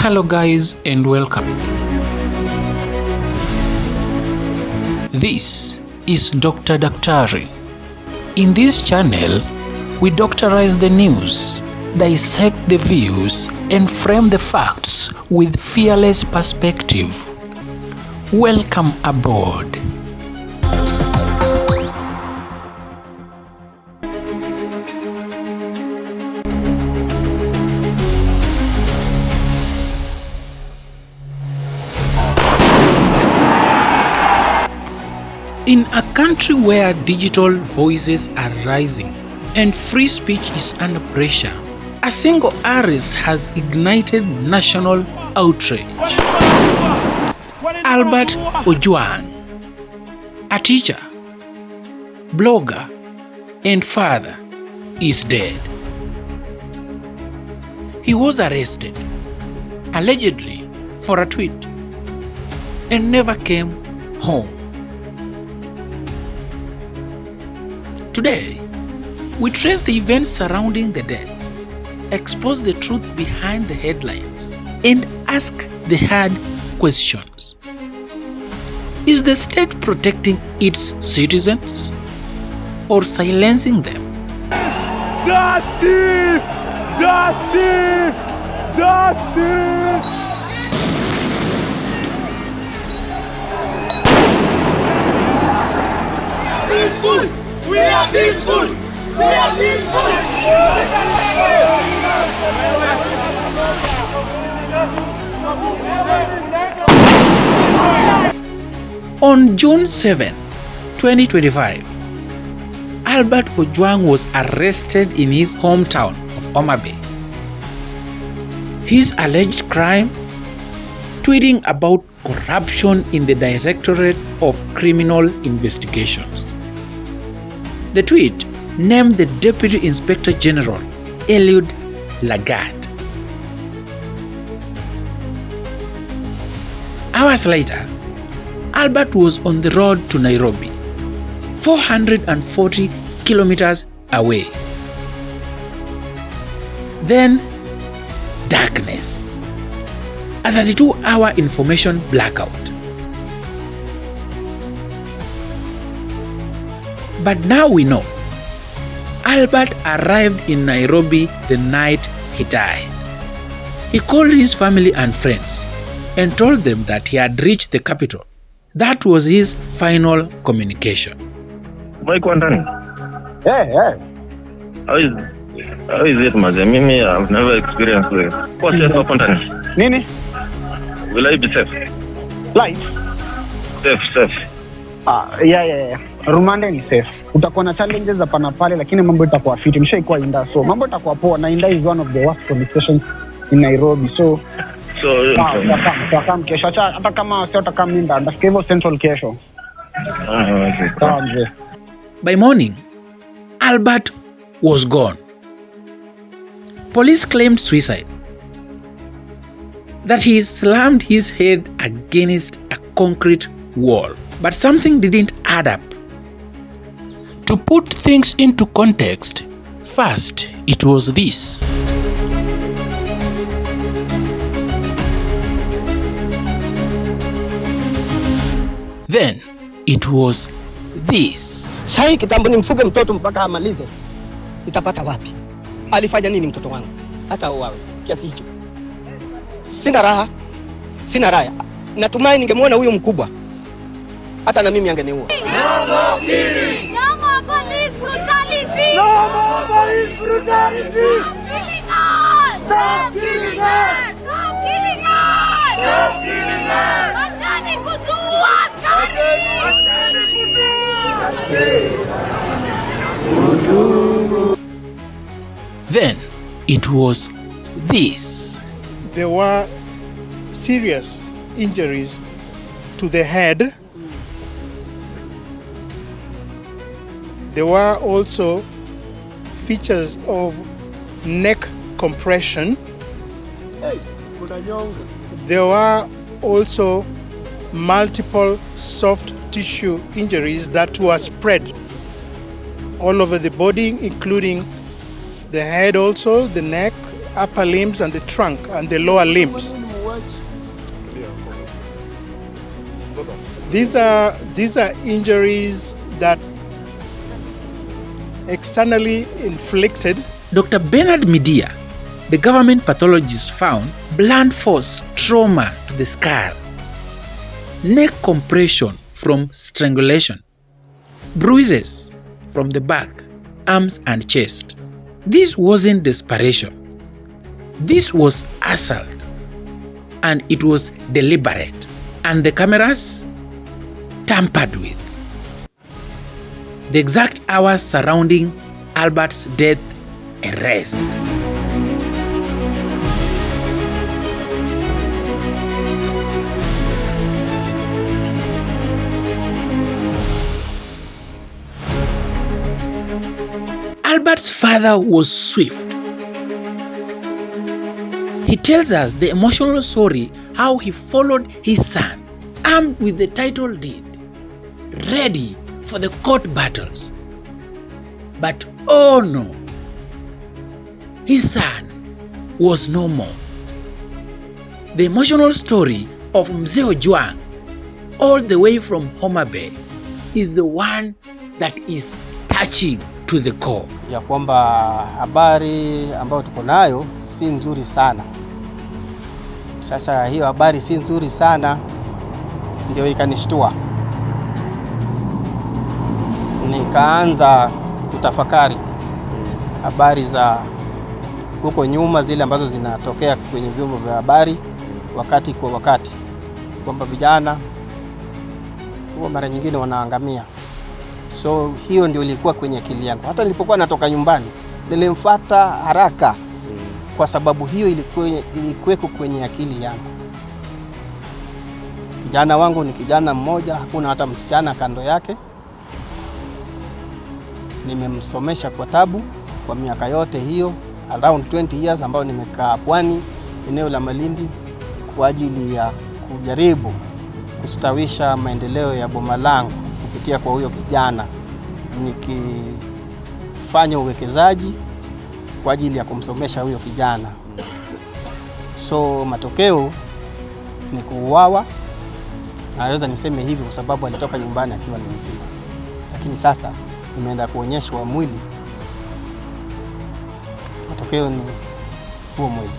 Hello guys and welcome. This is Dr. Daktari. In this channel, we doctorize the news, dissect the views, and frame the facts with fearless perspective. Welcome aboard. In a country where digital voices are rising and free speech is under pressure, a single arrest has ignited national outrage. Albert Ojwang, a teacher, blogger, and father, is dead. He was arrested, allegedly for a tweet, and never came home. Today, we trace the events surrounding the death, expose the truth behind the headlines, and ask the hard questions. Is the state protecting its citizens or silencing them? Justice! Justice! Justice! Peaceful! We are peaceful! We are peaceful! On June 7, 2025, Albert Ojwang was arrested in his hometown of Homa Bay. His alleged crime? Tweeting about corruption in the Directorate of Criminal Investigations. The tweet named the Deputy Inspector General, Eliud Lagat. Hours later, Albert was on the road to Nairobi, 440 kilometers away. Then, darkness. A 32-hour information blackout. But now we know, Albert arrived in Nairobi the night he died. He called his family and friends and told them that he had reached the capital. That was his final communication. Boy Quantani. Hey. How is it, Mazi? Mimi, I've never experienced this. What's your Quantani? Nini? Will I be safe? Life? Safe. Yeah. Rumande ni safe. Utakuwa na challenges hapa na pale, lakini mambo itakuwa fiti. Mshaikuwa Inda, so mambo itakuwa poa. Na Inda is one of the worst police stations in Nairobi. So kesho. Hata kama sio kama Inda, ndasikia hivyo Central kesho. Okay. By morning, Albert was gone. Police claimed suicide. That he slammed his head against a concrete wall. But something didn't add up. To put things into context, first it was this. Then it was this. Sahi kitambo nimfuge mtoto mpaka amalize. Nitapata wapi? Alifanya nini mtoto wangu? Hata uawe kiasi hicho. Sina raha. Natumai ningemwona huyo mkubwa. Hata na mimi angeniua. No more killing! No more police brutality! No more police brutality! Stop killing us! Stop killing us! Stop killing us! Wachani kutuua askari! Then it was this. There were serious injuries to the head. There were also features of neck compression. There were also multiple soft tissue injuries that were spread all over the body, including the head also, the neck, upper limbs and the trunk and the lower limbs. These are injuries that externally inflicted. Dr. Bernard Media, the government pathologist, found blunt force trauma to the skull, neck compression from strangulation, bruises from the back, arms and chest. This wasn't desperation. This was assault, and it was deliberate, and the cameras tampered with. The exact hours surrounding Albert's death erased. Albert's father was swift. He tells us the emotional story how he followed his son, armed with the title deed, ready for the court battles. But oh no, his son was no more. The emotional story of Mzee Ojwang, all the way from Homa Bay, is the one that is touching to the core. Ya kwamba habari ambayo tuko nayo si nzuri sana. Sasa hiyo habari si nzuri sana ndio ikanishtua. Nikaanza kutafakari habari za huko nyuma zile ambazo zinatokea kwenye vyombo vya habari wakati kwa wakati, kwamba vijana huwa mara nyingine wanaangamia. So hiyo ndio ilikuwa kwenye akili yangu. Hata nilipokuwa natoka nyumbani nilimfuata haraka kwa sababu hiyo ilikuwa kwenye akili yangu. Kijana wangu ni kijana mmoja, hakuna hata msichana kando yake. Nimemsomesha kwa tabu kwa miaka yote hiyo, around 20 years ambao nimekaa Pwani, eneo la Malindi, kwa ajili ya kujaribu kustawisha maendeleo ya boma langu kupitia kwa huyo kijana, nikifanya uwekezaji kwa ajili ya kumsomesha huyo kijana. So matokeo ni kuuawa. Naweza niseme hivi kwa sababu alitoka nyumbani akiwa ni mzima. Lakini sasa nimeenda kuonyeshwa mwili. Matokeo ni huo mwili.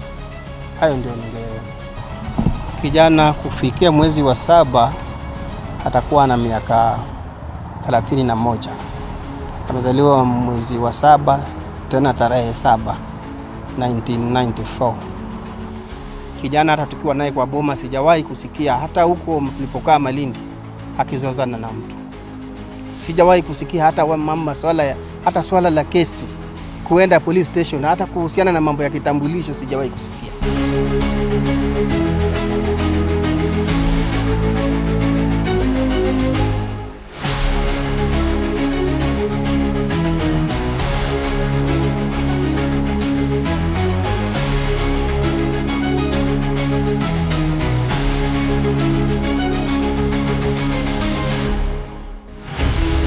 Hayo ndio kijana kufikia mwezi wa 7 atakuwa na miaka 31. Amezaliwa mwezi wa 7 tena tarehe 7 1994. Kijana hata tukiwa naye kwa boma sijawahi kusikia hata huko nilipokaa Malindi akizozana na mtu. Sijawahi kusikia hata mama swala la kesi kuenda police station, hata kuhusiana na mambo ya kitambulisho sijawahi kusikia.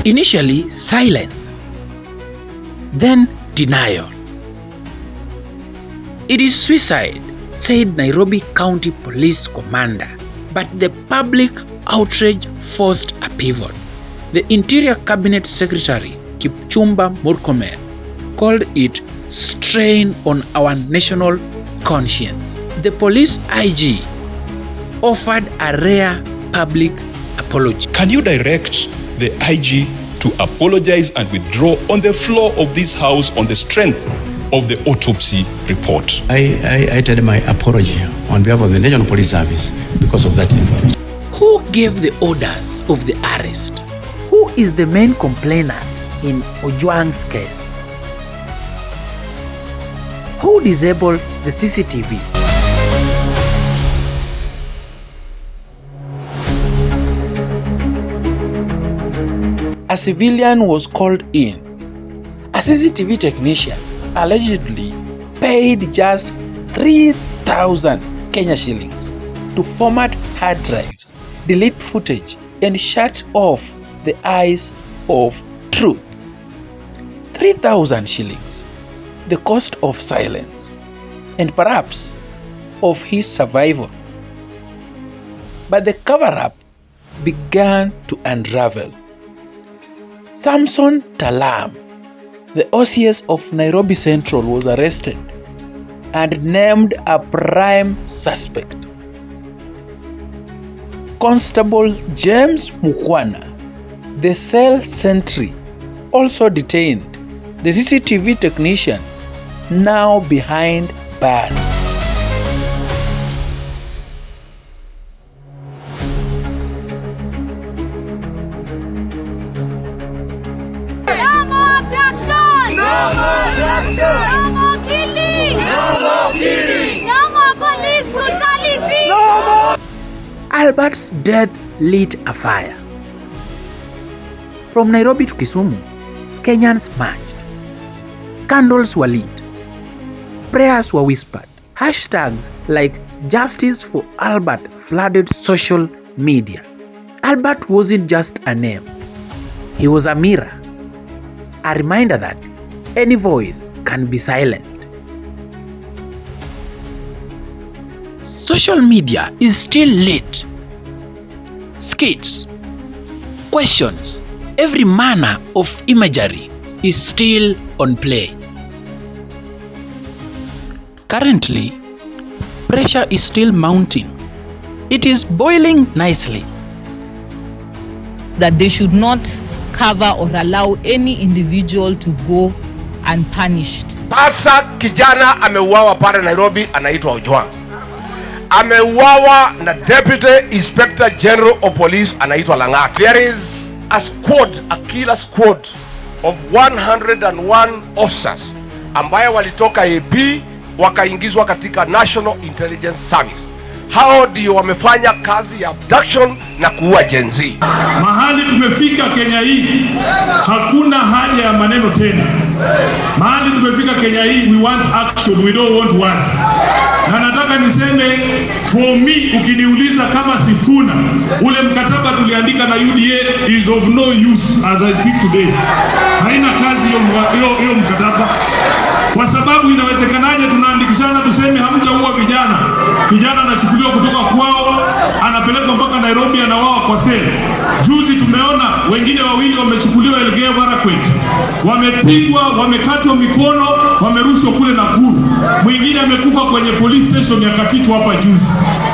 Initially, silence, then denial. It is suicide, said Nairobi County Police Commander, but the public outrage forced a pivot. The Interior Cabinet Secretary, Kipchumba Murkomen, called it strain on our national conscience. The police IG offered a rare public apology. Can you direct the IG to apologize and withdraw on the floor of this house on the strength of the autopsy report? I tell my apology on behalf of the National Police Service because of that information. Who gave the orders of the arrest? Who is the main complainant in Ojwang's case? Who disabled the CCTV? A civilian was called in. A CCTV technician allegedly paid just 3,000 Kenya shillings to format hard drives, delete footage, and shut off the eyes of truth. 3,000 shillings, the cost of silence, and perhaps of his survival. But the cover-up began to unravel. Samson Talam, the OCS of Nairobi Central, was arrested and named a prime suspect. Constable James Mukwana, the cell sentry, also detained the CCTV technician, now behind bars. No more abduction! No more abduction! No more killing! No more killing! No more police brutality! No more! Albert's death lit a fire. From Nairobi to Kisumu, Kenyans marched. Candles were lit. Prayers were whispered. Hashtags like Justice for Albert flooded social media. Albert wasn't just a name. He was a mirror. A reminder that any voice can be silenced. Social media is still lit. Skits, questions, every manner of imagery is still on play. Currently, pressure is still mounting. It is boiling nicely. That they should not cover or allow any individual to go unpunished. Sasa kijana ameuawa pale Nairobi, anaitwa Ojwang. Ameuawa na Deputy Inspector General of Police, anaitwa Langat. There is a squad, a killer squad of 101 officers ambayo walitoka AP wakaingizwa katika National Intelligence Service. Hao ndio wamefanya kazi ya abduction na kuua Gen Z. Mahali tumefika Kenya hii, hakuna haja ya maneno tena. Mahali tumefika Kenya hii, we want action, we don't want words. Na nataka niseme, for me, ukiniuliza kama Sifuna, ule mkataba tuliandika na UDA is of no use as I speak today. Haina kazi hiyo mkataba. Kwa sababu inawezekanaje tunaandikishana tuseme hamtaua vijana. Kijana anachukuliwa kutoka kwao, anapelekwa mpaka Nairobi, anawawa kwa seli. Juzi tumeona wengine wawili wamechukuliwa Elgeyo Marakwet. Wamepigwa, wamekatwa mikono, wamerushwa kule Nakuru. Mwingine amekufa kwenye police station ya Katitu hapa juzi.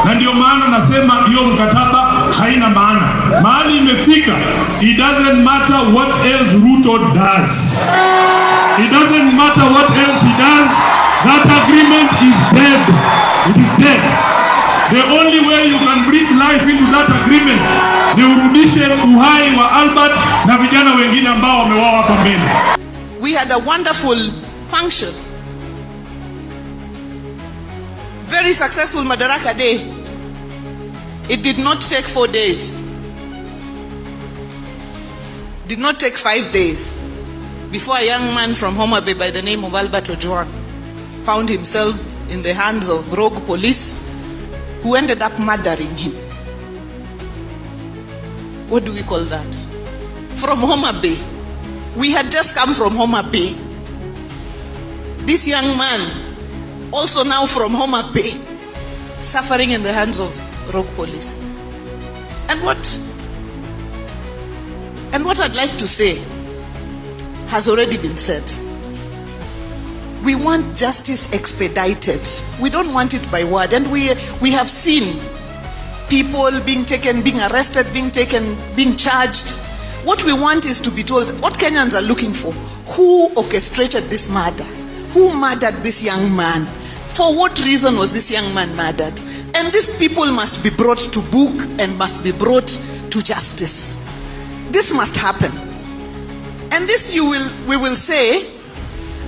Na ndio maana nasema hiyo mkataba haina maana. Mahali imefika, it doesn't matter what else Ruto does. It doesn't matter what else he does. That agreement is dead. It is dead. The only way you can breathe life into that agreement ni urudishe uhai wa Albert na vijana wengine ambao wameuawa hapa mbele. We had a wonderful function. Very successful Madaraka Day. It did not take 4 days. Did not take 5 days before a young man from Homa Bay by the name of Albert Ojwang found himself in the hands of rogue police who ended up murdering him. What do we call that? From Homa Bay. We had just come from Homa Bay. This young man, also now from Homa Bay, suffering in the hands of rogue police. And what I'd like to say has already been said. We want justice expedited. We don't want it by word. And we have seen people being taken, being arrested, being taken, being charged. What we want is to be told what Kenyans are looking for. Who orchestrated this murder? Who murdered this young man? For what reason was this young man murdered? And these people must be brought to book and must be brought to justice. This must happen. And this we will say,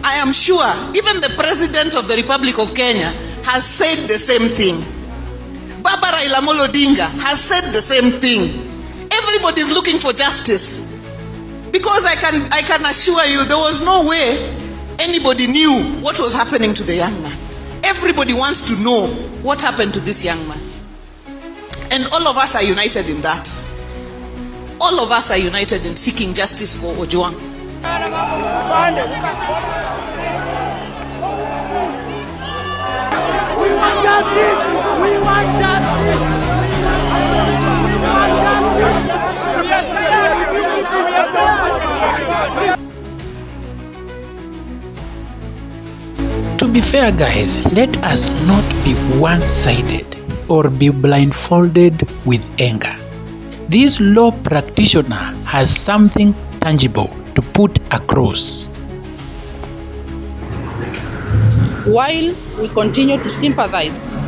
I am sure, even the President of the Republic of Kenya has said the same thing. Baba Raila Amolo Odinga has said the same thing. Everybody is looking for justice. Because I can assure you, there was no way anybody knew what was happening to the young man. Everybody wants to know what happened to this young man. And all of us are united in that. All of us are united in seeking justice for Ojwang. We want justice! We want justice! fair, guys, let us not be one-sided or be blindfolded with anger. This law practitioner has something tangible to put across. While we continue to sympathize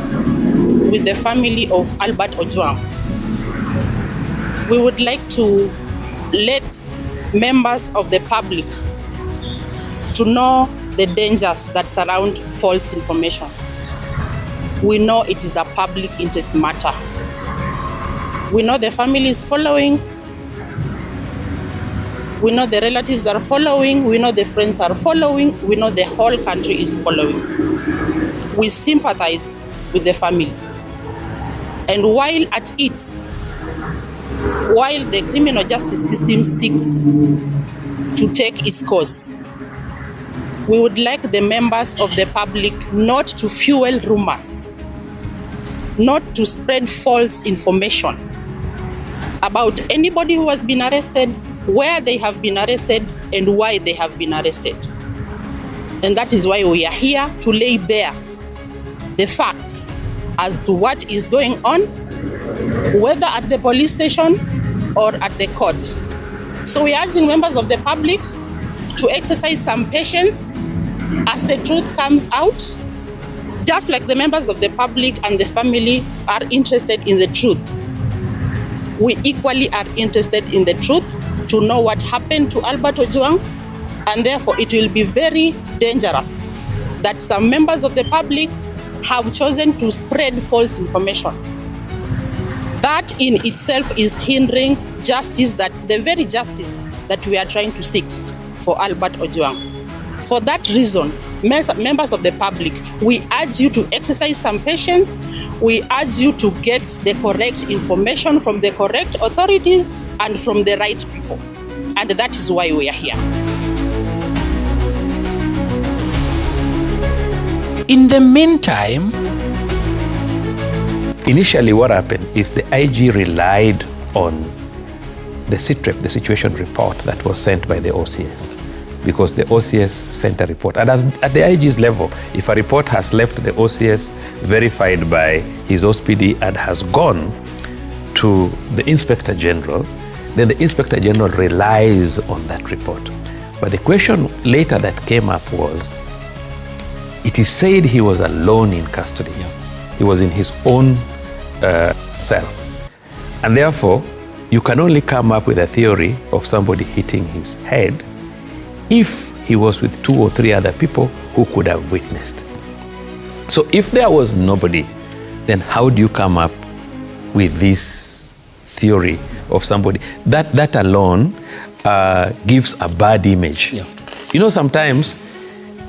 with the family of Albert Ojwang, we would like to let members of the public to know the dangers that surround false information. We know it is a public interest matter. We know the family is following. We know the relatives are following. We know the friends are following. We know the whole country is following. We sympathize with the family. And while at it, while the criminal justice system seeks to take its course, we would like the members of the public not to fuel rumors, not to spread false information about anybody who has been arrested, where they have been arrested, and why they have been arrested. And that is why we are here to lay bare the facts as to what is going on, whether at the police station or at the court. So we are urging members of the public to exercise some patience as the truth comes out, just like the members of the public and the family are interested in the truth. We equally are interested in the truth to know what happened to Albert Ojwang, and therefore it will be very dangerous that some members of the public have chosen to spread false information. That in itself is hindering justice, that the very justice that we are trying to seek for Albert Ojwang. For that reason, members of the public, we urge you to exercise some patience. We urge you to get the correct information from the correct authorities and from the right people. And that is why we are here. In the meantime, initially what happened is the IG relied on the SITREP, the situation report that was sent by the OCS, because the OCS sent a report. And at the IG's level, if a report has left the OCS verified by his OSPD and has gone to the Inspector General, then the Inspector General relies on that report. But the question later that came up was, it is said he was alone in custody. He was in his own cell. And therefore, you can only come up with a theory of somebody hitting his head if he was with 2 or 3 other people who could have witnessed. So if there was nobody, then how do you come up with this theory of somebody? That alone gives a bad image. You know, sometimes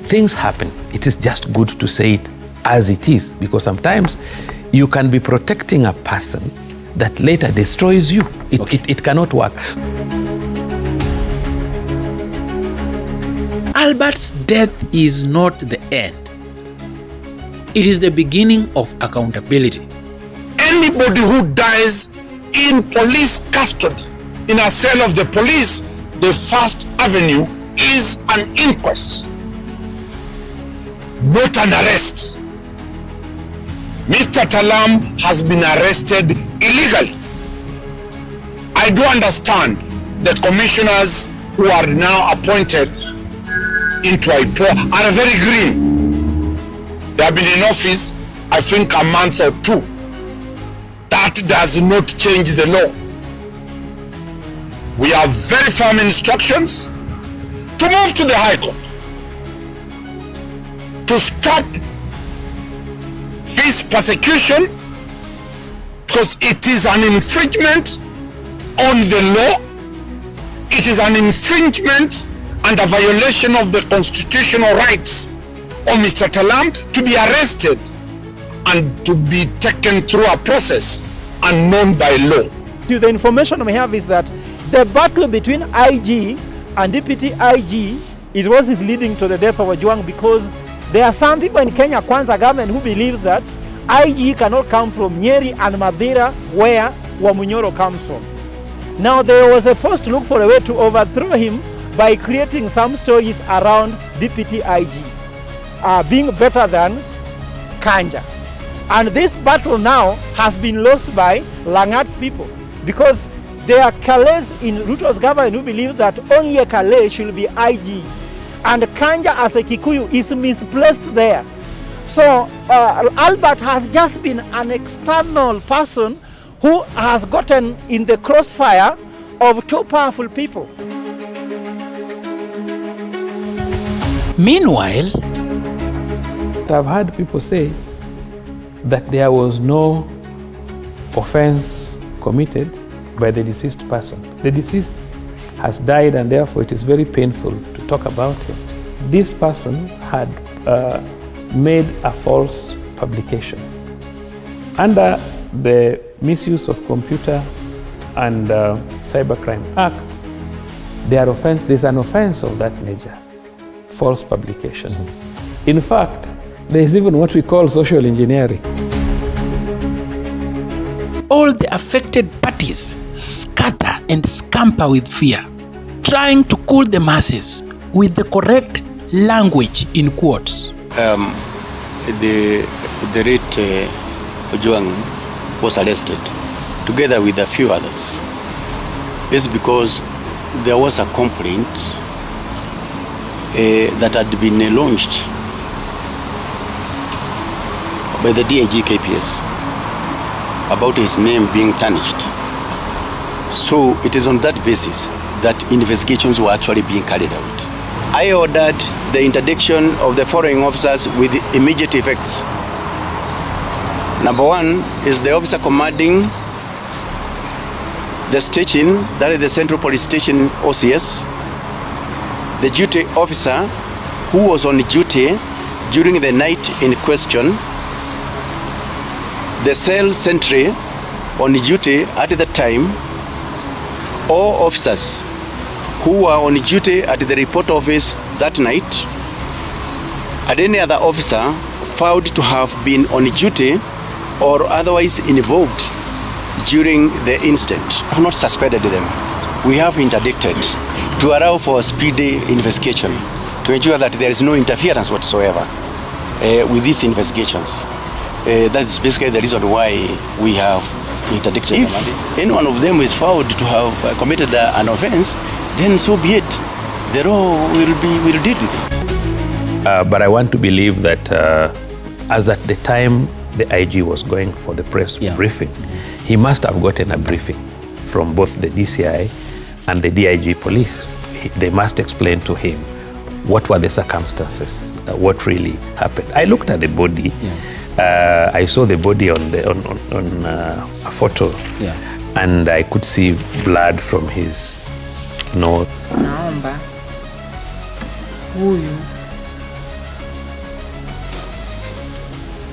things happen. It is just good to say it as it is, because sometimes you can be protecting a person that later destroys you. It cannot work. Albert's death is not the end. It is the beginning of accountability. Anybody who dies in police custody, in a cell of the police, the first avenue is an inquest, not an arrest. Mr. Talam has been arrested illegally. I do understand the commissioners who are now appointed into IPO are very green. They have been in office, I think, a month or 2. That does not change the law. We have very firm instructions to move to the High Court to stop this persecution, because it is an infringement on the law. It is an infringement and a violation of the constitutional rights of Mr. Talam to be arrested and to be taken through a process unknown by law. The information we have is that the battle between IG and Deputy IG is what is leading to the death of Ojwang, because there are some people in Kenya Kwanza government who believes that IG cannot come from Nyeri and Madeira, where Wamunyoro comes from. Now there was a force to look for a way to overthrow him by creating some stories around Deputy IG. being better than Kanja. And this battle now has been lost by Langat's people because there are Kales in Ruto's government who believe that only a Kale should be IG. And Kanja as a Kikuyu is misplaced there. So Albert has just been an external person who has gotten in the crossfire of two powerful people. Meanwhile, I've heard people say that there was no offense committed by the deceased person. The deceased has died and therefore it is very painful to talk about him. This person had made a false publication. Under the Misuse of Computer and Cybercrime Act, there's an offense of that nature, false publication. In fact, there is even what we call social engineering. All the affected parties scatter and scamper with fear, trying to cool the masses with the correct language in quotes. The late Ojwang was arrested together with a few others. This is because there was a complaint that had been launched by the DIG KPS about his name being tarnished. So it is on that basis that investigations were actually being carried out. I ordered the interdiction of the following officers with immediate effects. Number one is the officer commanding the station, that is the Central Police Station OCS, the duty officer who was on duty during the night in question, the cell sentry on duty at the time, all officers who were on duty at the report office that night, and any other officer found to have been on duty or otherwise involved during the incident. We have not suspended them. We have interdicted to allow for a speedy investigation to ensure that there is no interference whatsoever with these investigations. That is basically the reason why we have interdicted them. If any one of them is found to have committed an offense, then so be it. The law will deal with it. But I want to believe that as at the time the IG was going for the press briefing, he must have gotten a briefing from both the DCI and the DIG police. They must explain to him what were the circumstances, what really happened. I looked at the body. I saw the body on a photo, and I could see blood from his nose. Naomba huyu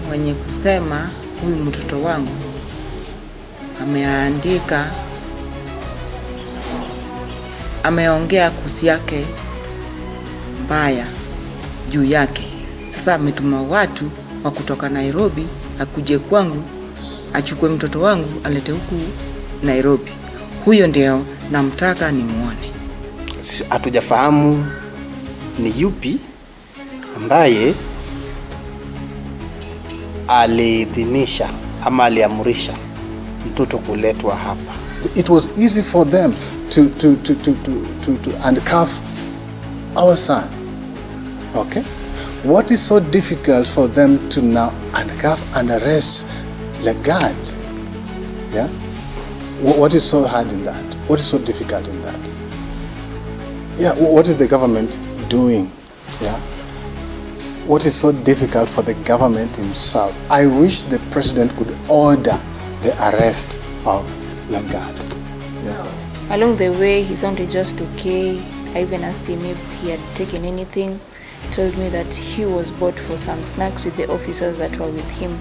mwenye kusema huyu mtoto wangu ameandika, ameongea kuhusu yake mbaya juu yake. Sasa ametuma watu wa kutoka Nairobi akuje kwangu achukue mtoto wangu alete huku Nairobi. Huyo ndio namtaka nimuone. Hatujafahamu ni yupi ambaye aliidhinisha ama aliamrisha mtoto kuletwa hapa. It was easy for them to handcuff our son. Okay? What is so difficult for them to now handcuff and arrest Lagat? Yeah? What is so hard in that? What is so difficult in that? Yeah, what is the government doing? Yeah? What is so difficult for the government himself? I wish the president could order the arrest of Lagat. Yeah. Along the way, he sounded just okay. I even asked him if he had taken anything. He told me that he was bought for some snacks with the officers that were with him.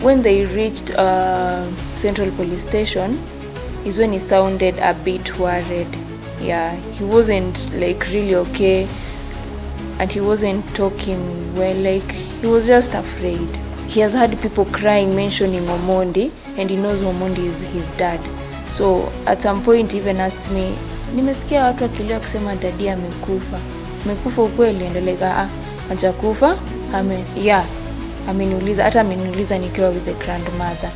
When they reached Central Police Station is when he sounded a bit worried. Yeah, he wasn't like really okay, and he wasn't talking well, like he was just afraid. He has had people crying, mentioning Omondi, and he knows Omondi is his dad. So at some point he even asked me, nimesikia watu wakilia kusema dadi amekufa. Amekufa ukweli? And like, hajakufa. Ameniuliza, hata ameniuliza nikiwa with the grandmother.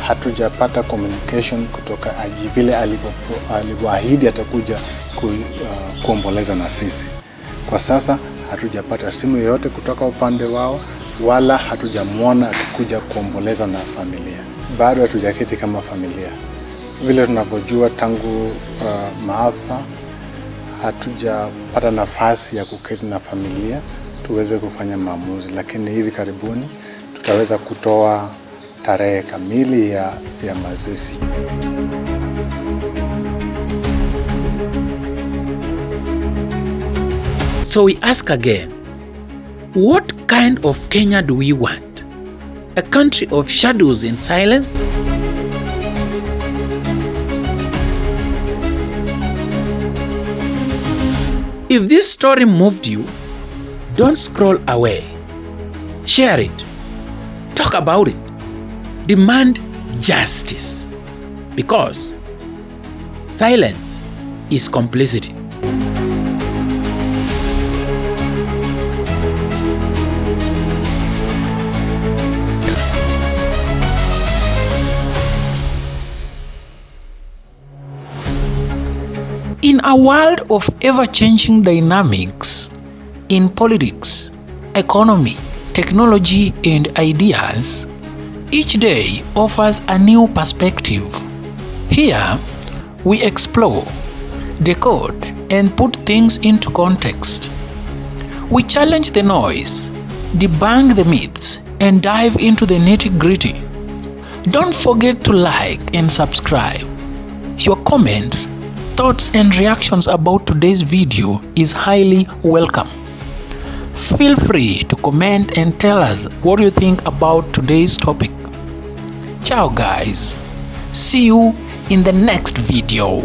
Hatujapata communication kutoka IG vile alivyoahidi atakuja kuomboleza na sisi. Kwa sasa hatujapata simu yoyote kutoka upande wao, wala hatujamwona atakuja kuomboleza na familia. Bado hatujaketi kama familia. Vile tunavyojua tangu maafa, hatujapata nafasi ya kuketi na familia tuweze kufanya maamuzi, lakini hivi karibuni tutaweza kutoa tarehe kamili ya mazishi. So we ask again, what kind of Kenya do we want? A country of shadows and silence? If this story moved you, don't scroll away. Share it. Talk about it. Demand justice. Because silence is complicity. In a world of ever-changing dynamics in politics, economy, technology, and ideas, each day offers a new perspective. Here, we explore, decode, and put things into context. We challenge the noise, debunk the myths, and dive into the nitty-gritty. Don't forget to like and subscribe. Your comments, thoughts, and reactions about today's video is highly welcome. Feel free to comment and tell us what you think about today's topic. Ciao guys, see you in the next video.